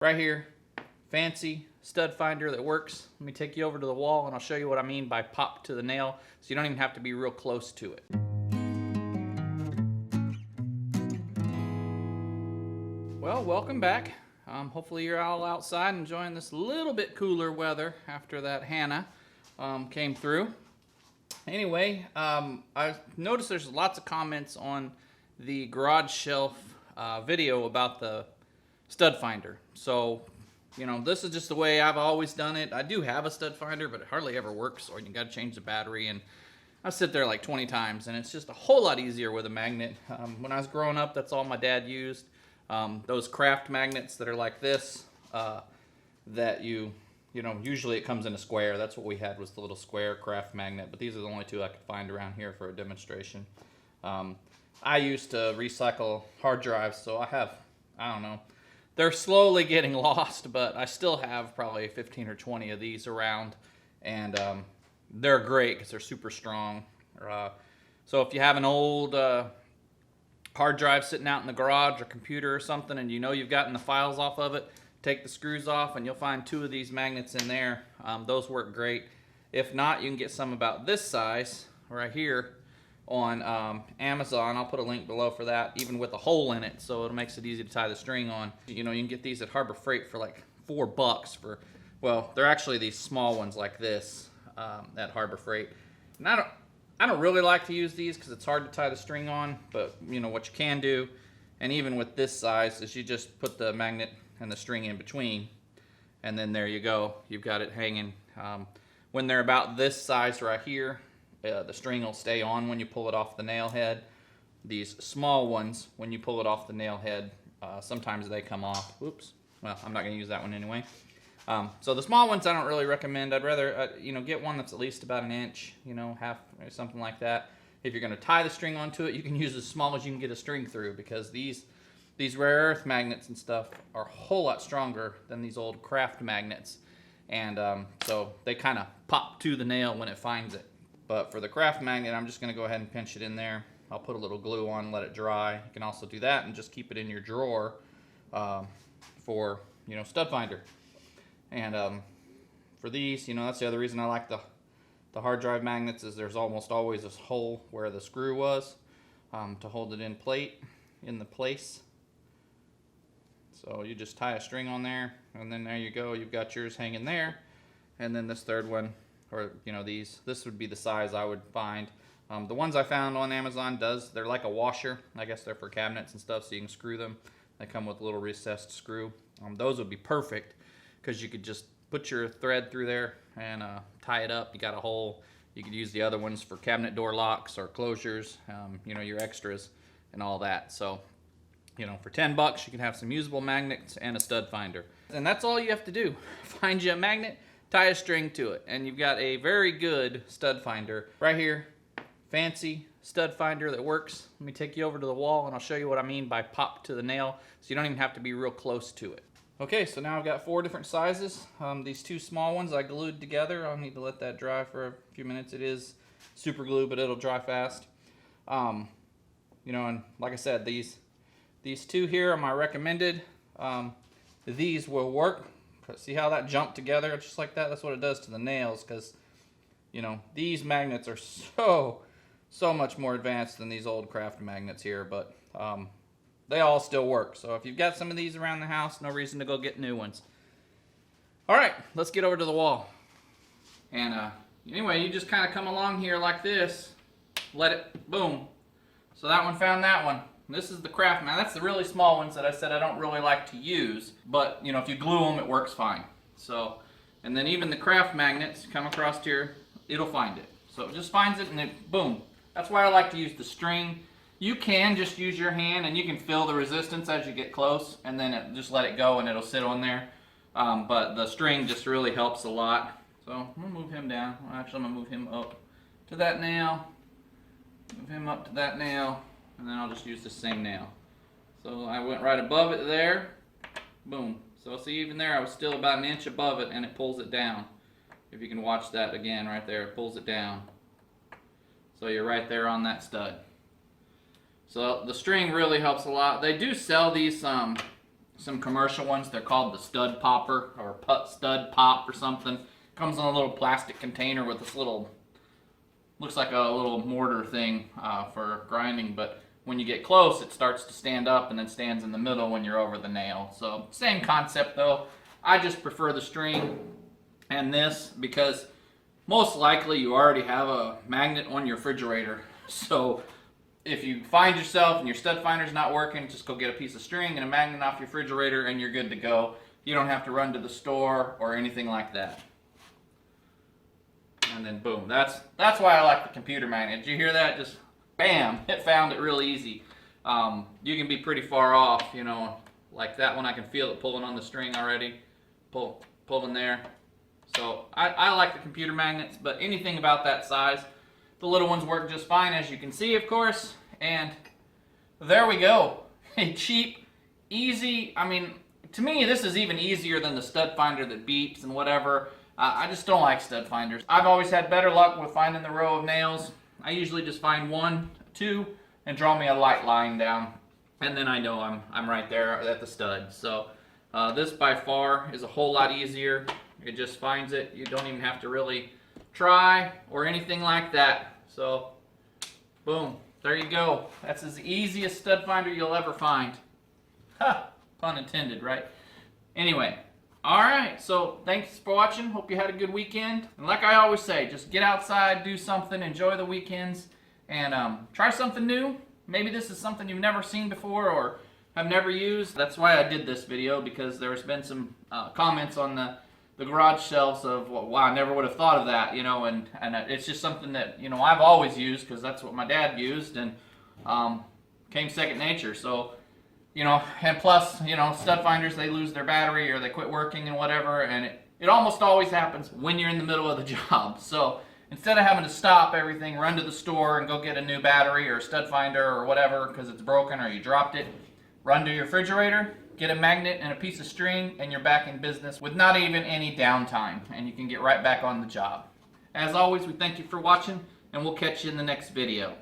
Right here, fancy stud finder that works. Let me take you over to the wall and I'll show you what I mean by pop to the nail, so you don't even have to be real close to it. Well, welcome back. Hopefully you're all outside enjoying this little bit cooler weather after that Hannah came through. Anyway, I noticed there's lots of comments on the garage shelf video about the stud finder. So, you know, this is just the way I've always done it. I do have a stud finder, but it hardly ever works, or you got to change the battery, and I sit there like 20 times, and it's just a whole lot easier with a magnet. When I was growing up, that's all my dad used. Those craft magnets that are like this, that you know, usually it comes in a square. That's what we had, was the little square craft magnet, but these are the only two I could find around here for a demonstration. I used to recycle hard drives, so I don't know, they're slowly getting lost, but I still have probably 15 or 20 of these around, and they're great because they're super strong. So if you have an old hard drive sitting out in the garage or computer or something, and you know you've gotten the files off of it, take the screws off and you'll find 2 of these magnets in there. Those work great. If not, you can get some about this size right here on Amazon. I'll put a link below for that, even with a hole in it, so it makes it easy to tie the string on. You know, you can get these at Harbor Freight for like $4 for, well, they're actually these small ones like this at Harbor Freight. And I don't really like to use these because it's hard to tie the string on, but you know what you can do, and even with this size, is you just put the magnet and the string in between, and then there you go, you've got it hanging. When they're about this size right here, the string will stay on when you pull it off the nail head. These small ones, when you pull it off the nail head, sometimes they come off. Oops. Well, I'm not going to use that one anyway. So the small ones I don't really recommend. I'd rather you know, get one that's at least about an inch, you know, half or something like that. If you're going to tie the string onto it, you can use as small as you can get a string through, because these rare earth magnets and stuff are a whole lot stronger than these old craft magnets, and so they kind of pop to the nail when it finds it. But for the craft magnet, I'm just going to go ahead and pinch it in there. I'll put a little glue on, let it dry. You can also do that and just keep it in your drawer for, you know, stud finder. And for these, you know, that's the other reason I like the hard drive magnets, is there's almost always this hole where the screw was to hold it in the place. So you just tie a string on there, and then there you go, you've got yours hanging there. And then this third one, or you know, this would be the size I would find. The ones I found on Amazon, they're like a washer. I guess they're for cabinets and stuff, so you can screw them. They come with a little recessed screw. Those would be perfect, because you could just put your thread through there and tie it up. You got a hole. You could use the other ones for cabinet door locks or closures, you know, your extras and all that. So, you know, for $10 you can have some usable magnets and a stud finder. And that's all you have to do. Find you a magnet, tie a string to it, and you've got a very good stud finder. Right here, fancy stud finder that works. Let me take you over to the wall and I'll show you what I mean by pop to the nail, so you don't even have to be real close to it. Okay, so now I've got 4 different sizes. These 2 small ones I glued together. I'll need to let that dry for a few minutes. It is super glue, but it'll dry fast. You know, and like I said, these 2 here are my recommended. These will work. See how that jumped together just like that? That's what it does to the nails, because, you know, these magnets are so much more advanced than these old craft magnets here, but they all still work. So if you've got some of these around the house, no reason to go get new ones. All right, let's get over to the wall. And anyway, you just kind of come along here like this, let it, boom. So that one found that one. This is the craft magnet. That's the really small ones that I said I don't really like to use, but you know, if you glue them, it works fine. So, and then even the craft magnets come across here, it'll find it. So it just finds it and it, boom. That's why I like to use the string. You can just use your hand and you can feel the resistance as you get close, and then just let it go and it'll sit on there. But the string just really helps a lot. So I'm gonna move him down. Well, actually, I'm gonna move him up to that nail, move him up to that nail, and then I'll just use the same nail. So I went right above it there, boom. So see, even there I was still about an inch above it, and it pulls it down. If you can watch that again right there, it pulls it down. So you're right there on that stud. So the string really helps a lot. They do sell these some commercial ones. They're called the stud popper or stud pop or something. Comes in a little plastic container with this little, looks like a little mortar thing for grinding, but when you get close it starts to stand up and then stands in the middle when you're over the nail. So same concept though. I just prefer the string and this because most likely you already have a magnet on your refrigerator. So if you find yourself and your stud finder's not working, just go get a piece of string and a magnet off your refrigerator and you're good to go. You don't have to run to the store or anything like that. And then boom, that's why I like the computer magnet. Did you hear that? Just bam, it found it real easy. You can be pretty far off, you know, like that one I can feel it pulling on the string already. Pulling there. So I like the computer magnets, but anything about that size. The little ones work just fine, as you can see, of course. And there we go. Cheap, easy. I mean, to me, this is even easier than the stud finder that beeps and whatever. I just don't like stud finders. I've always had better luck with finding the row of nails. I usually just find 1, 2, and draw me a light line down. And then I know I'm right there at the stud. So this by far is a whole lot easier. It just finds it. You don't even have to really try or anything like that. So boom, there you go. That's the easiest stud finder you'll ever find. Ha, pun intended, right? Anyway, all right, so thanks for watching. Hope you had a good weekend. And like I always say, just get outside, do something, enjoy the weekends, and try something new. Maybe this is something you've never seen before or have never used. That's why I did this video, because there's been some comments on the garage shelves of, well, wow, I never would have thought of that, you know, and it's just something that, you know, I've always used because that's what my dad used, and came second nature. So, you know, and plus, you know, stud finders, they lose their battery or they quit working and whatever, and it almost always happens when you're in the middle of the job. So instead of having to stop everything, run to the store and go get a new battery or a stud finder or whatever because it's broken or you dropped it, run to your refrigerator, get a magnet and a piece of string, and you're back in business with not even any downtime, and you can get right back on the job. As always, we thank you for watching, and we'll catch you in the next video.